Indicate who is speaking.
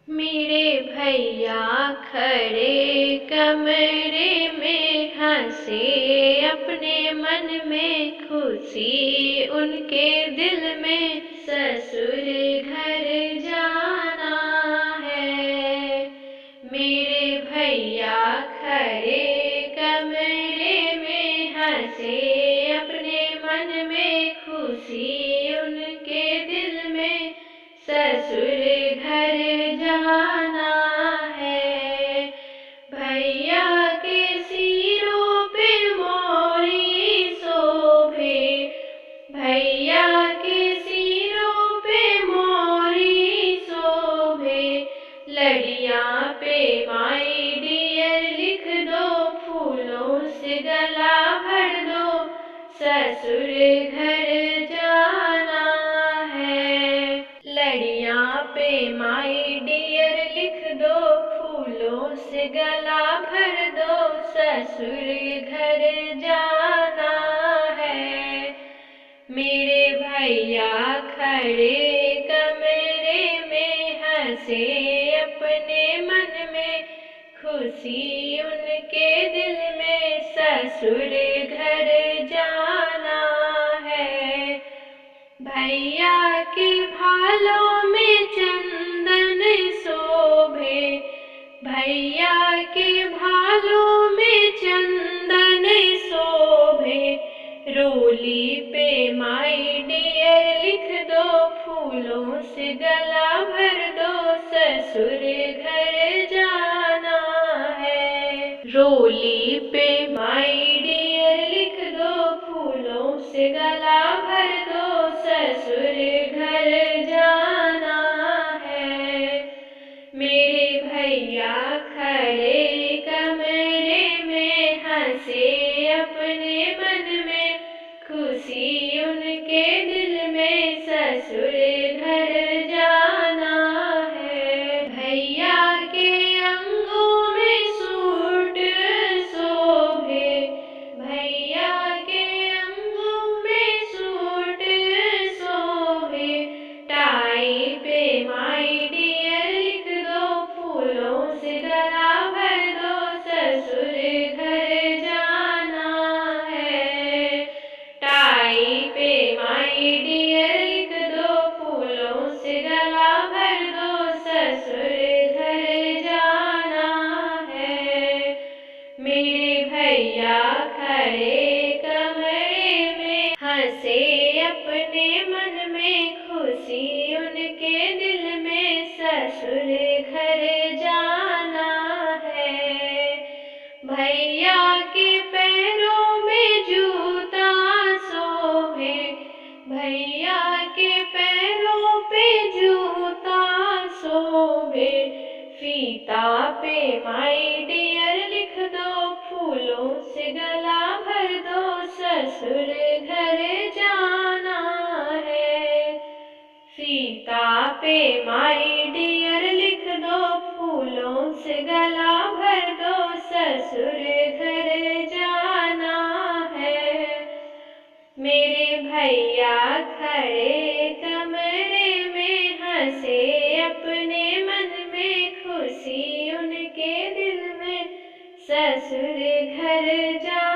Speaker 1: मेरे भैया खड़े कमरे में हंसे, अपने मन में खुशी उनके दिल में, ससुर घर जाना है। मेरे भैया खड़े कमरे में हंसे, अपने मन में खुशी उनके दिल में, ससुर घर जाना है। भैया के सिरों पे मोरी शोभे, भैया के सिरों पे मोरी शोभे, लड़ियां पे माई डियर लिख दो, फूलों से गला भर दो, ससुर घर जाना है। लड़ियां पे माई डियर लिख दो, फूलों से गला भर दो, ससुर घर जाना है। मेरे भैया खड़े कमरे में हंसे, अपने मन में खुशी उनके दिल में, ससुर घर जाना है। भैया के भालों में चंदन शोभे, भैया के भालों में चंदन शोभे, रोली पे माई डियर लिख दो, फूलों से गला भर दो, ससुर घर जाना है। रोली पे माई डियर लिख दो, फूलों से गला भर दो, ससुर घर जाना है। मेरे भैया खड़े कमरे में हंसे, अपने मन में खुशी उनके दिल में, ससुर घर जाना है। भैया के अंगों में सूट शोभे, भैया के अंगों में सूट शोभे, टाई पे माई डियर लिख दो, फूलों से गला भर दो, ससुर घर जाना है। टाई पे माई डियर लिख दो, फूलों से गला भर दो, ससुर घर जाना है। मेरे भैया खड़े कमरे में हंसे, अपने मन में खुशी उनके दिल में, ससुर घर जाना है। भैया के पैरों में जूता शोभे, भैया के पैरों पे जूता शोभे, फीता पे माई डियर लिख दो, फूलों से गला भर दो, ससुर घर जाना है। फीता पे माई डियर लिख दो, फूलों से गला भर दो, ससुर घर जाना है। मेरे भैया खड़े कमरे में हंसे, अपने मन में खुशी उनके दिल में, ससुर घर जा